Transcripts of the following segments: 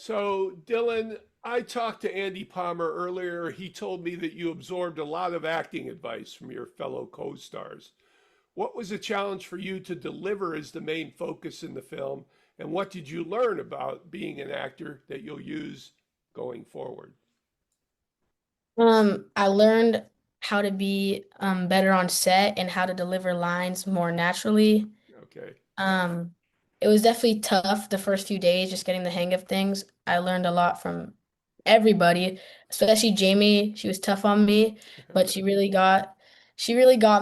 So, Dylan, I talked to Andy Palmer earlier. He told me that you absorbed a lot of acting advice from your fellow co stars. What was a challenge for you to deliver as the main focus in the film? And what did you learn about being an actor that you'll use going forward? I learned how to be better on set and how to deliver lines more naturally. Okay. Um, it was definitely tough the first few days, just getting the hang of things. I learned a lot from everybody, especially Jamie. She was tough on me, but she really got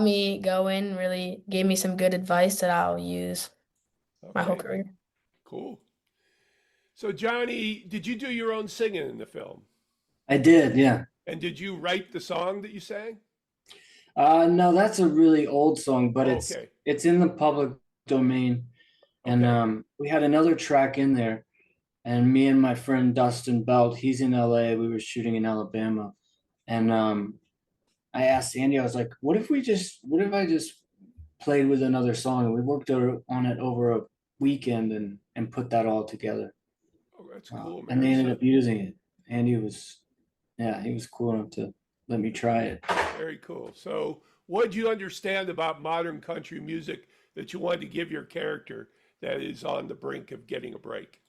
me going, really gave me some good advice that I'll use my whole Okay. career. Cool. So, Johnny, did you do your own singing in the film? I did, yeah. And did you write the song that you sang? No, that's a really old song, but Oh, it's okay. it's in the public domain. And Okay. we had another track in there, and me and my friend Dustin Belt, he's in LA. We were shooting in Alabama, and I asked Andy, I was like, what if I just played with another song? And we worked on it over a weekend and put that all together. Oh, that's cool, And they man. ended So, up using it. Andy was, yeah, he was cool enough to let me try it. very cool. So, what did you understand about modern country music that you wanted to give your character that is on the brink of getting a break?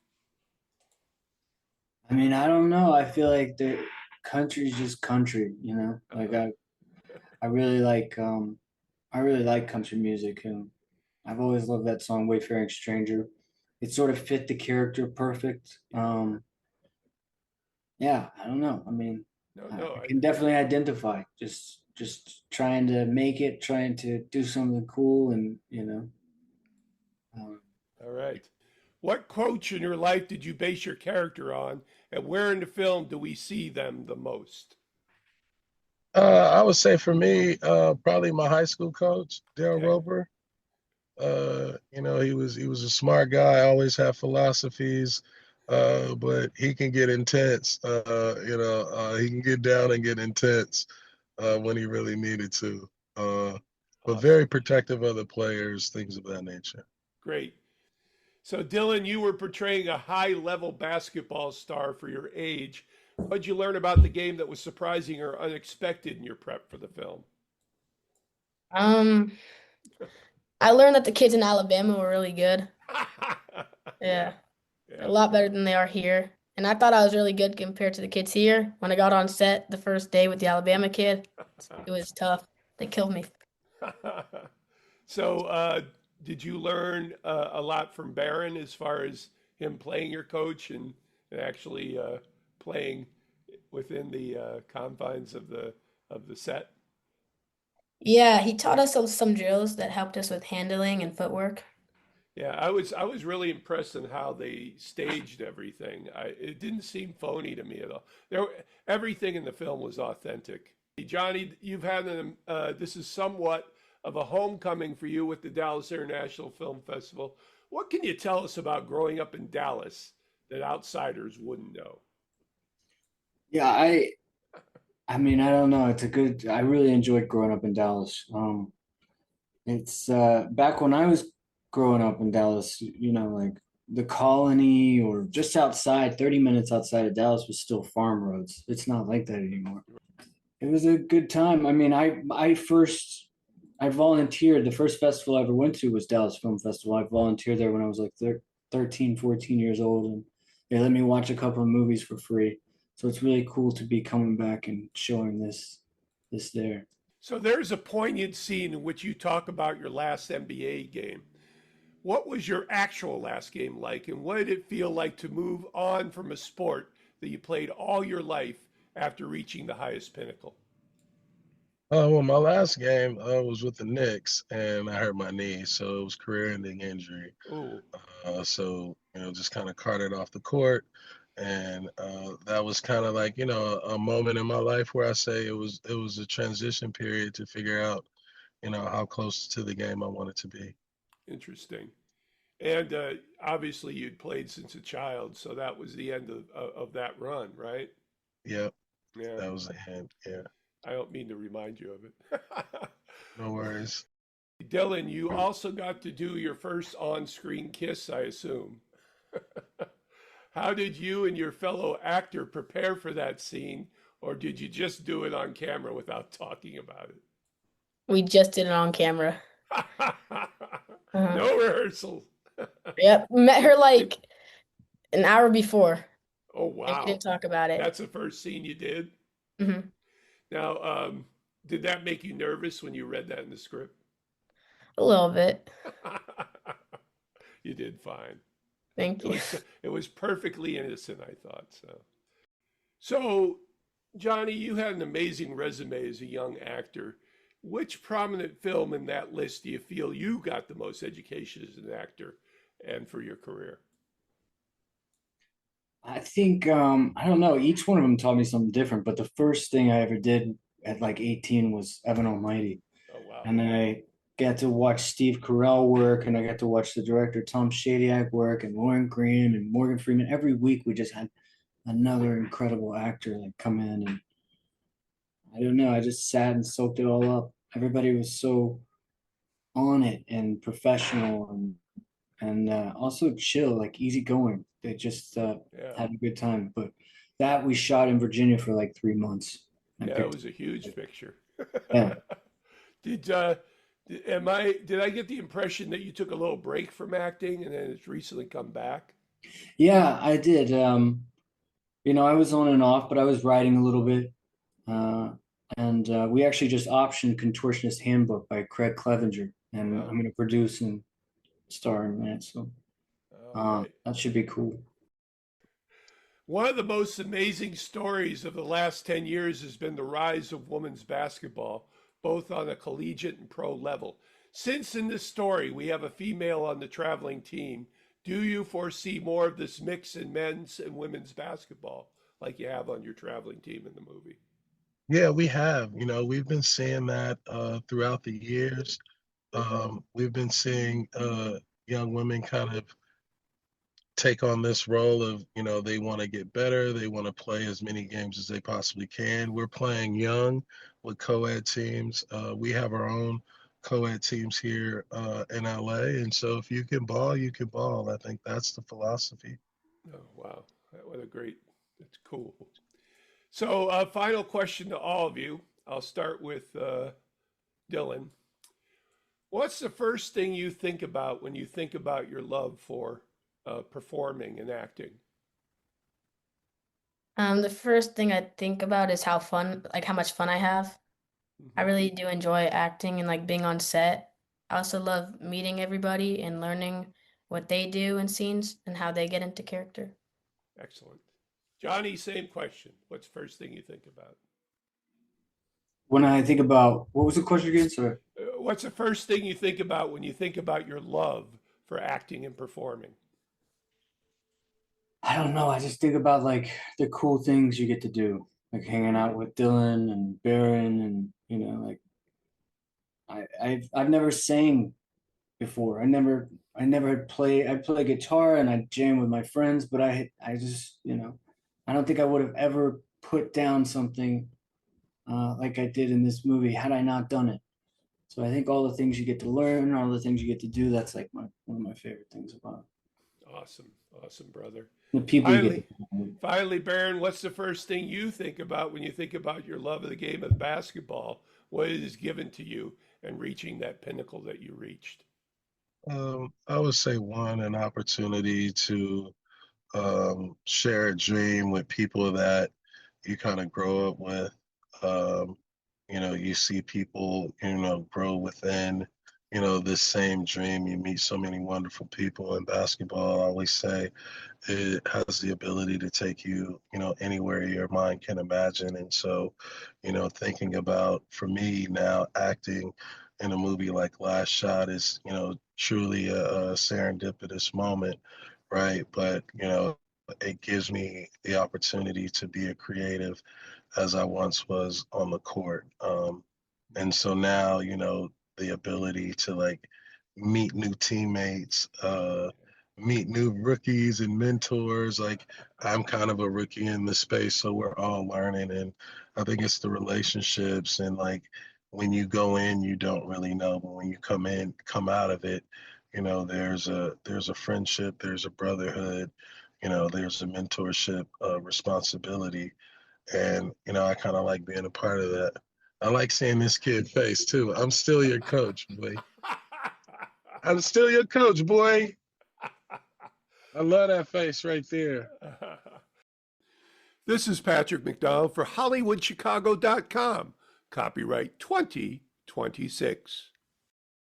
I mean, I don't know. I feel like the country's just country, you know? Like Uh-huh. I really like country music, and I've always loved that song Wayfaring Stranger. It sort of fit the character perfect. Yeah, I don't know. I mean, No, I no. can definitely identify just trying to make it, trying to do something cool and, um, All right. What quotes in your life did you base your character on, and where in the film do we see them the most? I would say for me, probably my high school coach, Daryl Okay. Roper. He was a smart guy, always had philosophies, but he can get intense. He can get down and get intense when he really needed to. But Awesome. very protective of the players, things of that nature. Great. So, Dylan, you were portraying a high level basketball star for your age. What did you learn about the game that was surprising or unexpected in your prep for the film? Um, I learned that the kids in Alabama were really good. Yeah, Yeah. A yeah. lot better than they are here. And I thought I was really good compared to the kids here. When I got on set the first day with the Alabama kid, it was tough. They killed me. So, did you learn a lot from Barron as far as him playing your coach and actually playing within the confines of the set? Yeah, he taught us some drills that helped us with handling and footwork. Yeah, I was really impressed in how they staged everything. It didn't seem phony to me at all. Everything in the film was authentic. Johnny, you've had this is somewhat of a homecoming for you with the Dallas International Film Festival. What can you tell us about growing up in Dallas that outsiders wouldn't know? yeah, I mean, I don't know. I really enjoyed growing up in Dallas. It's back when I was growing up in Dallas, like the colony or just outside, 30 minutes outside of Dallas was still farm roads. It's not like that anymore. It was a good time. I mean, I volunteered. The first festival I ever went to was Dallas Film Festival. I volunteered there when I was like 13, 14 years old, and they let me watch a couple of movies for free. So it's really cool to be coming back and showing this there. So there's a poignant scene in which you talk about your last NBA game. What was your actual last game like, and what did it feel like to move on from a sport that you played all your life after reaching the highest pinnacle? Well, my last game was with the Knicks, and I hurt my knee, so it was career-ending injury. Oh, Just kind of carted off the court, and that was kind of like a moment in my life where I say it was a transition period to figure out how close to the game I wanted to be. interesting. And obviously, you'd played since a child, so that was the end of that run, right? Yep, Yeah. that was a hint. Yeah, I don't mean to remind you of it. no worries. Dylan, you also got to do your first on screen kiss, I assume. How did you and your fellow actor prepare for that scene, or did you just do it on camera without talking about We just did it on camera. it? Uh-huh. No rehearsal. Yep. Met her like an hour before, Oh, and we wow. didn't talk about it. That's the first scene you did? Hmm. Now, did that make you nervous when you read that in the script? A little bit. You did fine. Thank you. It was perfectly innocent, I thought so. So, Johnny, you had an amazing resume as a young actor. Which prominent film in that list do you feel you got the most education as an actor and for your career? I think I don't know. Each one of them taught me something different. But the first thing I ever did at like 18 was Evan Almighty, Oh, wow. and I got to watch Steve Carell work, and I got to watch the director Tom Shadyac work, and Lauren Graham and Morgan Freeman. Every week we just had another incredible actor like come in, and I don't know. I just sat and soaked it all up. Everybody was so on it and professional and also chill, like easygoing. They just Yeah. had a good time. But that we shot in Virginia for like 3 months. I Yeah, it picked, was a huge picture. yeah, Did did I get the impression that you took a little break from acting and then it's recently come back? yeah, I did. I was on and off, but I was writing a little bit. Uh, and we actually just optioned Contortionist Handbook by Craig Clevenger, and Wow. I'm going to produce and star in that. So Oh, great. that should be cool. One of the most amazing stories of the last 10 years has been the rise of women's basketball, both on a collegiate and pro level. Since in this story we have a female on the traveling team, do you foresee more of this mix in men's and women's basketball like you have on your traveling team in the movie? Yeah, we have. We've been seeing that throughout the years. We've been seeing young women kind of take on this role of, they want to get better. They want to play as many games as they possibly can. We're playing young with co-ed teams. We have our own co-ed teams here in LA. And so if you can ball, you can ball. I think that's the philosophy. Oh, wow. What a great, that's cool. So, final question to all of you. I'll start with Dylan. What's the first thing you think about when you think about your love for performing and acting? The first thing I think about is how much fun I have. I Hmm. really do enjoy acting and like being on set. I also love meeting everybody and learning what they do in scenes and how they get into character. Excellent. Johnny, same question. What's the first thing you think about? When I think about what was the question again? Sorry. What's the first thing you think about when you think about your love for acting and performing? I don't know. I just think about like the cool things you get to do, like hanging out with Dylan and Baron, and like I've never sang before. I never had play. I play guitar and I jam with my friends, but I just I don't think I would have ever put down something like I did in this movie had I not done it. So I think all the things you get to learn, all the things you get to do, that's like one of my favorite things about Awesome. Awesome, brother. the people you get Finally, to know. finally, Baron, what's the first thing you think about when you think about your love of the game of basketball? What it has given to you and reaching that pinnacle that you reached? I would say one, an opportunity to share a dream with people that you kind of grow up with. Um, you see people, grow within, this same dream. You meet so many wonderful people in basketball. I always say it has the ability to take you, anywhere your mind can imagine. And so, thinking about for me now acting in a movie like Last Shot is, truly a serendipitous moment, right? But, it gives me the opportunity to be a creative as I once was on the court. And so now, the ability to like meet new teammates, meet new rookies and mentors. Like I'm kind of a rookie in this space, so we're all learning. And I think it's the relationships and like when you go in, you don't really know, but when you come out of it, there's a friendship, there's a brotherhood, there's a mentorship responsibility. And, I kind of like being a part of that. I like seeing this kid face too. I'm still your coach, boy. I'm still your coach, boy. I love that face right there. This is Patrick McDonald for HollywoodChicago.com. Copyright 2026.